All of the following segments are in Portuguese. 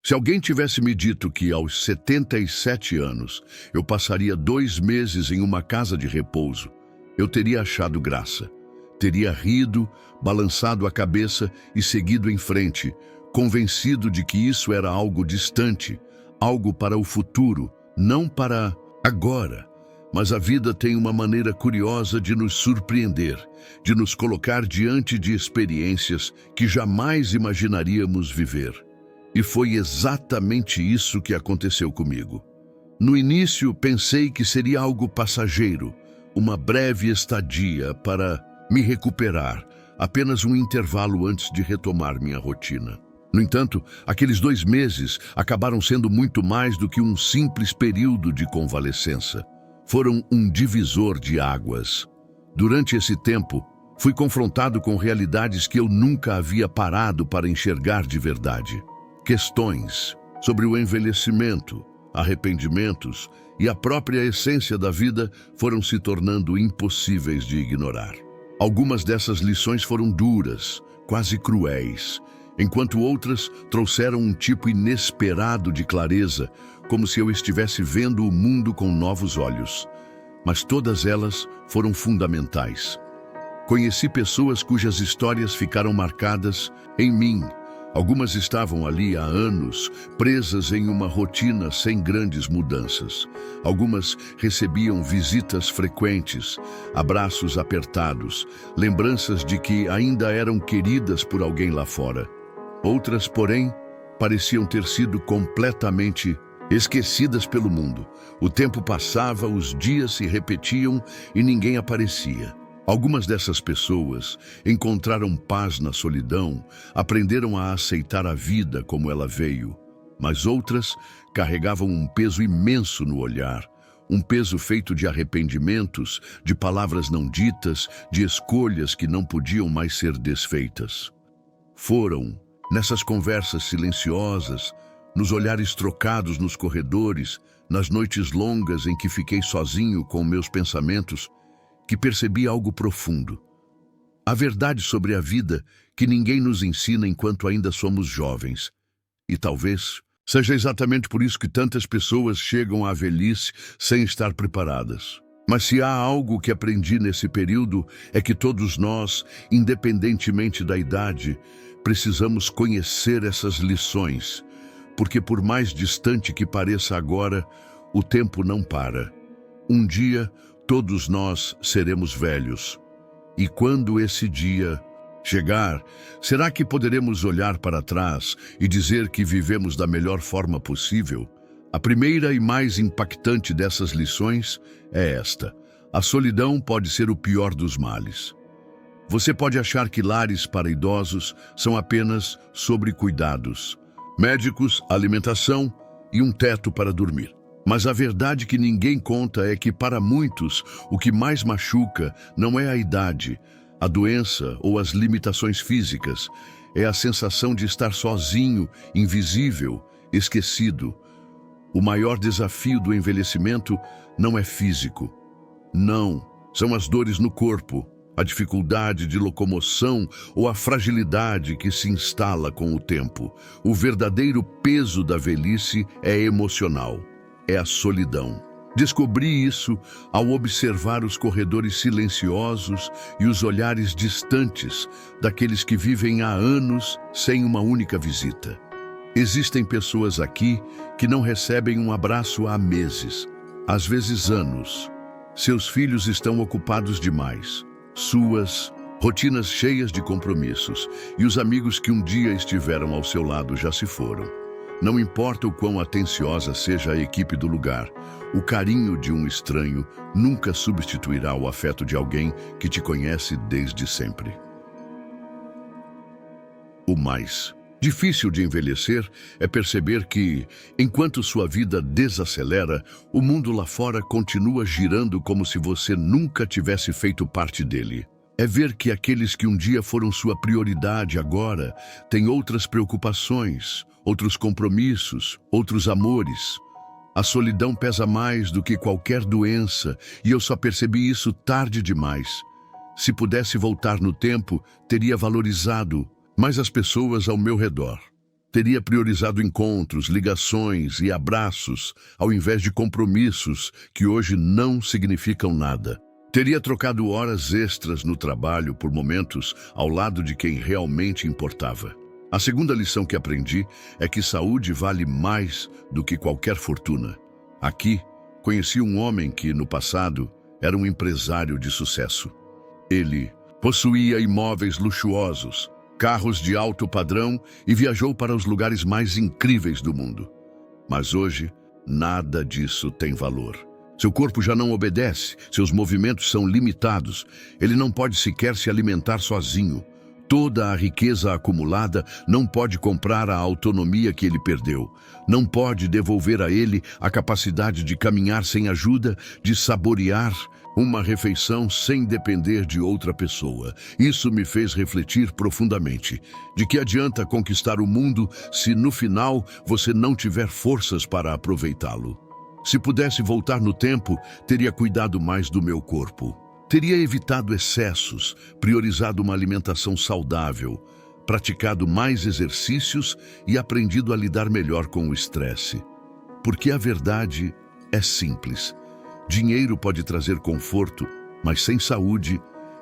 Se alguém tivesse me dito que aos 77 anos eu passaria 2 meses em uma casa de repouso, eu teria achado graça. Teria rido, balançado a cabeça e seguido em frente, convencido de que isso era algo distante, algo para o futuro, não para agora. Mas a vida tem uma maneira curiosa de nos surpreender, de nos colocar diante de experiências que jamais imaginaríamos viver. E foi exatamente isso que aconteceu comigo. No início, pensei que seria algo passageiro, uma breve estadia para me recuperar, apenas um intervalo antes de retomar minha rotina. No entanto, aqueles 2 meses acabaram sendo muito mais do que um simples período de convalescença. Foram um divisor de águas. Durante esse tempo, fui confrontado com realidades que eu nunca havia parado para enxergar de verdade. Questões sobre o envelhecimento, arrependimentos e a própria essência da vida foram se tornando impossíveis de ignorar. Algumas dessas lições foram duras, quase cruéis, enquanto outras trouxeram um tipo inesperado de clareza, como se eu estivesse vendo o mundo com novos olhos. Mas todas elas foram fundamentais. Conheci pessoas cujas histórias ficaram marcadas em mim. Algumas estavam ali há anos, presas em uma rotina sem grandes mudanças. Algumas recebiam visitas frequentes, abraços apertados, lembranças de que ainda eram queridas por alguém lá fora. Outras, porém, pareciam ter sido completamente esquecidas pelo mundo. O tempo passava, os dias se repetiam e ninguém aparecia. Algumas dessas pessoas encontraram paz na solidão, aprenderam a aceitar a vida como ela veio, mas outras carregavam um peso imenso no olhar, um peso feito de arrependimentos, de palavras não ditas, de escolhas que não podiam mais ser desfeitas. Foram, nessas conversas silenciosas, nos olhares trocados nos corredores, nas noites longas em que fiquei sozinho com meus pensamentos, que percebi algo profundo. A verdade sobre a vida que ninguém nos ensina enquanto ainda somos jovens. E talvez seja exatamente por isso que tantas pessoas chegam à velhice sem estar preparadas. Mas se há algo que aprendi nesse período é que todos nós, independentemente da idade, precisamos conhecer essas lições, porque por mais distante que pareça agora, o tempo não para. Um dia, todos nós seremos velhos. E quando esse dia chegar, será que poderemos olhar para trás e dizer que vivemos da melhor forma possível? A primeira e mais impactante dessas lições é esta: a solidão pode ser o pior dos males. Você pode achar que lares para idosos são apenas sobre cuidados, médicos, alimentação e um teto para dormir. Mas a verdade que ninguém conta é que, para muitos, o que mais machuca não é a idade, a doença ou as limitações físicas. É a sensação de estar sozinho, invisível, esquecido. O maior desafio do envelhecimento não é físico. Não, são as dores no corpo, a dificuldade de locomoção ou a fragilidade que se instala com o tempo. O verdadeiro peso da velhice é emocional. É a solidão. Descobri isso ao observar os corredores silenciosos e os olhares distantes daqueles que vivem há anos sem uma única visita. Existem pessoas aqui que não recebem um abraço há meses, às vezes anos. Seus filhos estão ocupados demais, suas rotinas cheias de compromissos, e os amigos que um dia estiveram ao seu lado já se foram. Não importa o quão atenciosa seja a equipe do lugar, o carinho de um estranho nunca substituirá o afeto de alguém que te conhece desde sempre. O mais difícil de envelhecer é perceber que, enquanto sua vida desacelera, o mundo lá fora continua girando como se você nunca tivesse feito parte dele. É ver que aqueles que um dia foram sua prioridade agora têm outras preocupações, outros compromissos, outros amores. A solidão pesa mais do que qualquer doença, e eu só percebi isso tarde demais. Se pudesse voltar no tempo, teria valorizado mais as pessoas ao meu redor. Teria priorizado encontros, ligações e abraços, ao invés de compromissos que hoje não significam nada. Teria trocado horas extras no trabalho por momentos ao lado de quem realmente importava. A segunda lição que aprendi é que saúde vale mais do que qualquer fortuna. Aqui, conheci um homem que, no passado, era um empresário de sucesso. Ele possuía imóveis luxuosos, carros de alto padrão e viajou para os lugares mais incríveis do mundo. Mas hoje, nada disso tem valor. Seu corpo já não obedece, seus movimentos são limitados, ele não pode sequer se alimentar sozinho. Toda a riqueza acumulada não pode comprar a autonomia que ele perdeu. Não pode devolver a ele a capacidade de caminhar sem ajuda, de saborear uma refeição sem depender de outra pessoa. Isso me fez refletir profundamente. De que adianta conquistar o mundo se no final você não tiver forças para aproveitá-lo? Se pudesse voltar no tempo, teria cuidado mais do meu corpo. Teria evitado excessos, priorizado uma alimentação saudável, praticado mais exercícios e aprendido a lidar melhor com o estresse. Porque a verdade é simples. Dinheiro pode trazer conforto, mas sem saúde,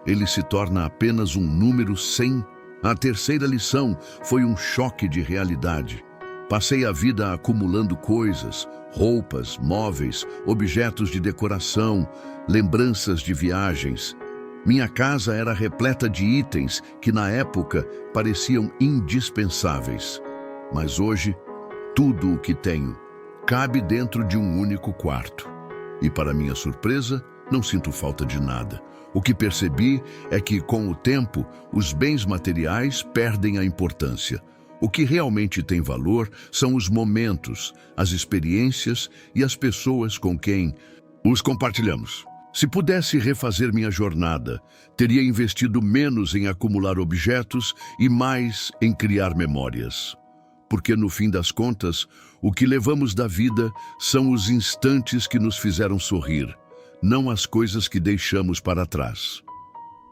ele se torna apenas um número sem. A terceira lição foi um choque de realidade. Passei a vida acumulando coisas, roupas, móveis, objetos de decoração, lembranças de viagens. Minha casa era repleta de itens que na época pareciam indispensáveis. Mas hoje, tudo o que tenho cabe dentro de um único quarto. E para minha surpresa, não sinto falta de nada. O que percebi é que, com o tempo, os bens materiais perdem a importância. O que realmente tem valor são os momentos, as experiências e as pessoas com quem os compartilhamos. Se pudesse refazer minha jornada, teria investido menos em acumular objetos e mais em criar memórias. Porque, no fim das contas, o que levamos da vida são os instantes que nos fizeram sorrir, não as coisas que deixamos para trás.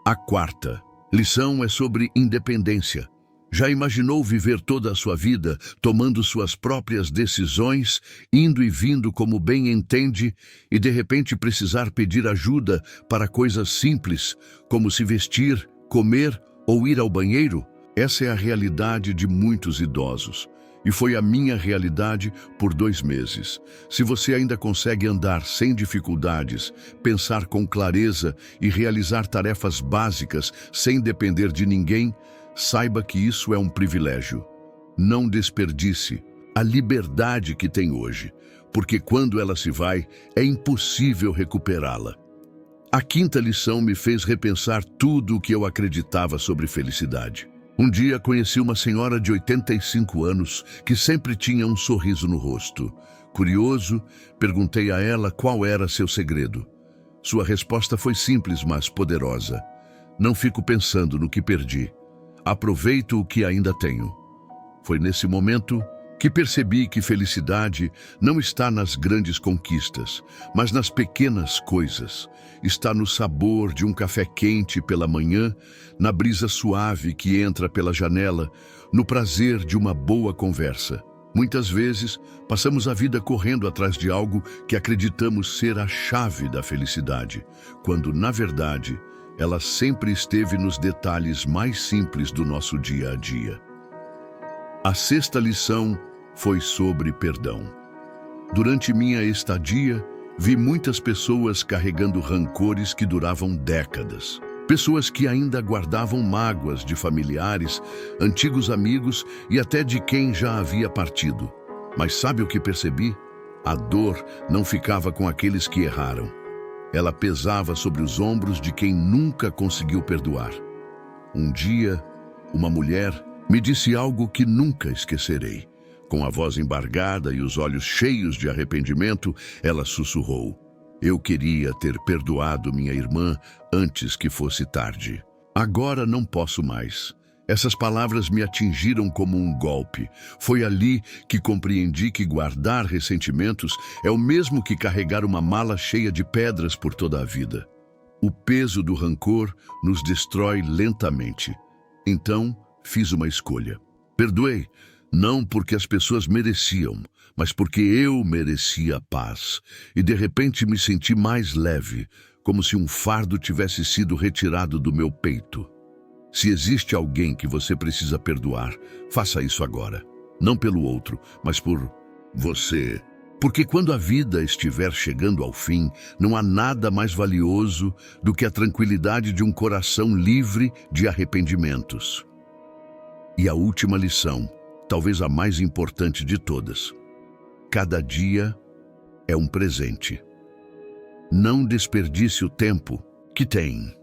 A quarta lição é sobre independência. Já imaginou viver toda a sua vida tomando suas próprias decisões, indo e vindo como bem entende e de repente precisar pedir ajuda para coisas simples, como se vestir, comer ou ir ao banheiro? Essa é a realidade de muitos idosos. E foi a minha realidade por 2 meses. Se você ainda consegue andar sem dificuldades, pensar com clareza e realizar tarefas básicas sem depender de ninguém, saiba que isso é um privilégio. Não desperdice a liberdade que tem hoje, porque quando ela se vai, é impossível recuperá-la. A quinta lição me fez repensar tudo o que eu acreditava sobre felicidade. Um dia conheci uma senhora de 85 anos que sempre tinha um sorriso no rosto. Curioso, perguntei a ela qual era seu segredo. Sua resposta foi simples, mas poderosa. Não fico pensando no que perdi. Aproveito o que ainda tenho. Foi nesse momento que percebi que felicidade não está nas grandes conquistas, mas nas pequenas coisas. Está no sabor de um café quente pela manhã, na brisa suave que entra pela janela, no prazer de uma boa conversa. Muitas vezes, passamos a vida correndo atrás de algo que acreditamos ser a chave da felicidade, quando, na verdade, ela sempre esteve nos detalhes mais simples do nosso dia a dia. A sexta lição foi sobre perdão. Durante minha estadia, vi muitas pessoas carregando rancores que duravam décadas. Pessoas que ainda guardavam mágoas de familiares, antigos amigos e até de quem já havia partido. Mas sabe o que percebi? A dor não ficava com aqueles que erraram. Ela pesava sobre os ombros de quem nunca conseguiu perdoar. Um dia, uma mulher me disse algo que nunca esquecerei. Com a voz embargada e os olhos cheios de arrependimento, ela sussurrou: "Eu queria ter perdoado minha irmã antes que fosse tarde. Agora não posso mais." Essas palavras me atingiram como um golpe. Foi ali que compreendi que guardar ressentimentos é o mesmo que carregar uma mala cheia de pedras por toda a vida. O peso do rancor nos destrói lentamente. Então, fiz uma escolha. Perdoei, Não porque as pessoas mereciam, mas porque eu merecia a paz. E de repente me senti mais leve, como se um fardo tivesse sido retirado do meu peito. Se existe alguém que você precisa perdoar, faça isso agora. Não pelo outro, mas por você. Porque quando a vida estiver chegando ao fim, não há nada mais valioso do que a tranquilidade de um coração livre de arrependimentos. E a última lição, talvez a mais importante de todas. Cada dia é um presente. Não desperdice o tempo que tem.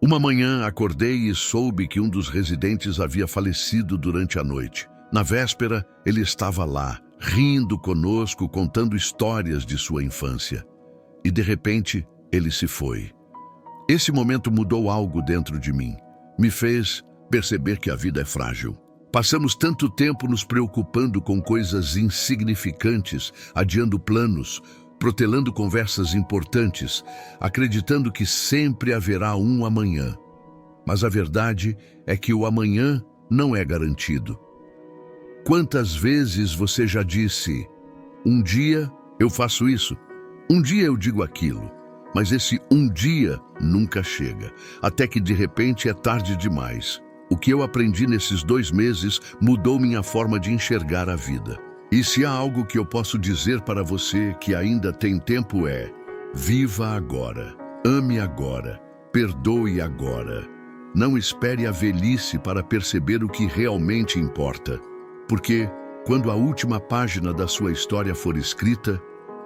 Uma manhã acordei e soube que um dos residentes havia falecido durante a noite. Na véspera, ele estava lá, rindo conosco, contando histórias de sua infância. E de repente, ele se foi. Esse momento mudou algo dentro de mim. Me fez perceber que a vida é frágil. Passamos tanto tempo nos preocupando com coisas insignificantes, adiando planos, protelando conversas importantes, acreditando que sempre haverá um amanhã. Mas a verdade é que o amanhã não é garantido. Quantas vezes você já disse, um dia eu faço isso, um dia eu digo aquilo, mas esse um dia nunca chega, até que de repente é tarde demais. O que eu aprendi nesses 2 meses mudou minha forma de enxergar a vida. E se há algo que eu posso dizer para você que ainda tem tempo é: viva agora, ame agora, perdoe agora. Não espere a velhice para perceber o que realmente importa. Porque, quando a última página da sua história for escrita,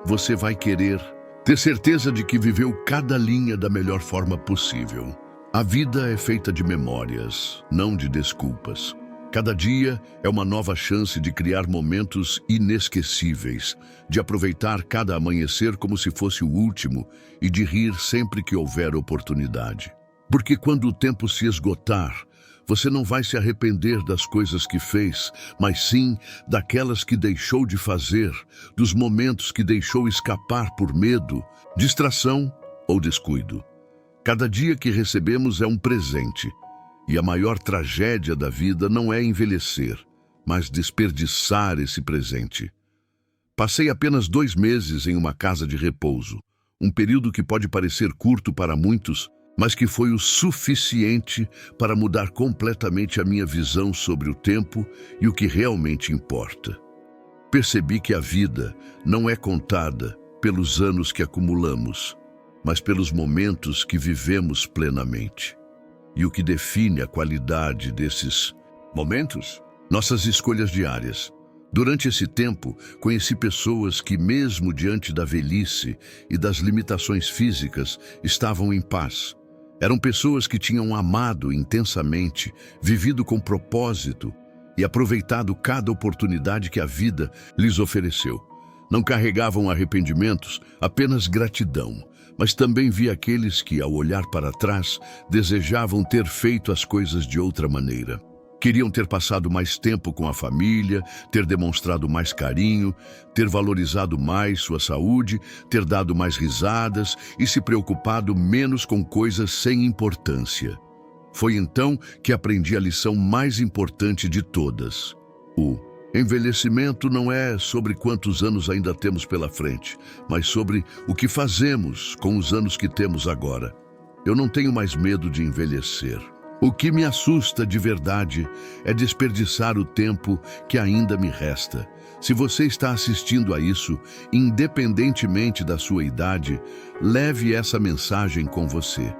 você vai querer ter certeza de que viveu cada linha da melhor forma possível. A vida é feita de memórias, não de desculpas. Cada dia é uma nova chance de criar momentos inesquecíveis, de aproveitar cada amanhecer como se fosse o último e de rir sempre que houver oportunidade. Porque quando o tempo se esgotar, você não vai se arrepender das coisas que fez, mas sim daquelas que deixou de fazer, dos momentos que deixou escapar por medo, distração ou descuido. Cada dia que recebemos é um presente, e a maior tragédia da vida não é envelhecer, mas desperdiçar esse presente. Passei apenas 2 meses em uma casa de repouso, um período que pode parecer curto para muitos, mas que foi o suficiente para mudar completamente a minha visão sobre o tempo e o que realmente importa. Percebi que a vida não é contada pelos anos que acumulamos, mas pelos momentos que vivemos plenamente. E o que define a qualidade desses momentos? Nossas escolhas diárias. Durante esse tempo, conheci pessoas que, mesmo diante da velhice e das limitações físicas, estavam em paz. Eram pessoas que tinham amado intensamente, vivido com propósito e aproveitado cada oportunidade que a vida lhes ofereceu. Não carregavam arrependimentos, apenas gratidão. Mas também vi aqueles que, ao olhar para trás, desejavam ter feito as coisas de outra maneira. Queriam ter passado mais tempo com a família, ter demonstrado mais carinho, ter valorizado mais sua saúde, ter dado mais risadas e se preocupado menos com coisas sem importância. Foi então que aprendi a lição mais importante de todas. O envelhecimento não é sobre quantos anos ainda temos pela frente, mas sobre o que fazemos com os anos que temos agora. Eu não tenho mais medo de envelhecer. O que me assusta de verdade é desperdiçar o tempo que ainda me resta. Se você está assistindo a isso, independentemente da sua idade, leve essa mensagem com você.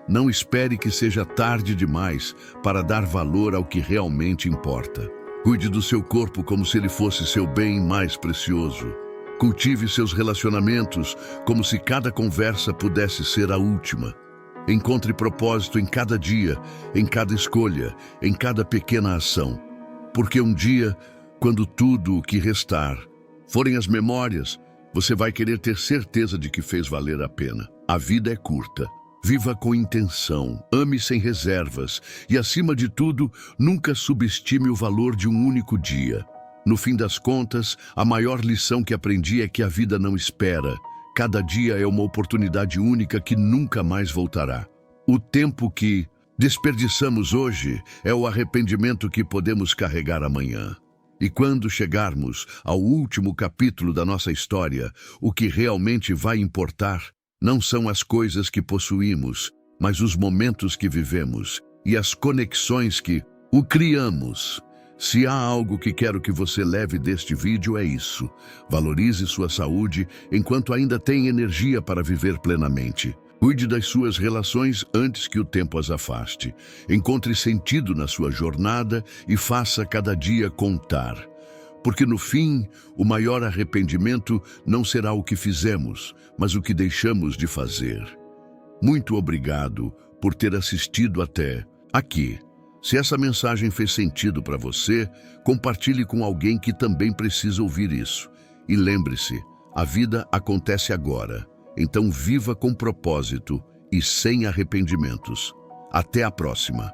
Não espere que seja tarde demais para dar valor ao que realmente importa. Cuide do seu corpo como se ele fosse seu bem mais precioso. Cultive seus relacionamentos como se cada conversa pudesse ser a última. Encontre propósito em cada dia, em cada escolha, em cada pequena ação. Porque um dia, quando tudo o que restar forem as memórias, você vai querer ter certeza de que fez valer a pena. A vida é curta. Viva com intenção, ame sem reservas e, acima de tudo, nunca subestime o valor de um único dia. No fim das contas, a maior lição que aprendi é que a vida não espera. Cada dia é uma oportunidade única que nunca mais voltará. O tempo que desperdiçamos hoje é o arrependimento que podemos carregar amanhã. E quando chegarmos ao último capítulo da nossa história, o que realmente vai importar não são as coisas que possuímos, mas os momentos que vivemos e as conexões que o criamos. Se há algo que quero que você leve deste vídeo é isso. Valorize sua saúde enquanto ainda tem energia para viver plenamente. Cuide das suas relações antes que o tempo as afaste. Encontre sentido na sua jornada e faça cada dia contar. Porque no fim, o maior arrependimento não será o que fizemos, mas o que deixamos de fazer. Muito obrigado por ter assistido até aqui. Se essa mensagem fez sentido para você, compartilhe com alguém que também precisa ouvir isso. E lembre-se, a vida acontece agora, então viva com propósito e sem arrependimentos. Até a próxima!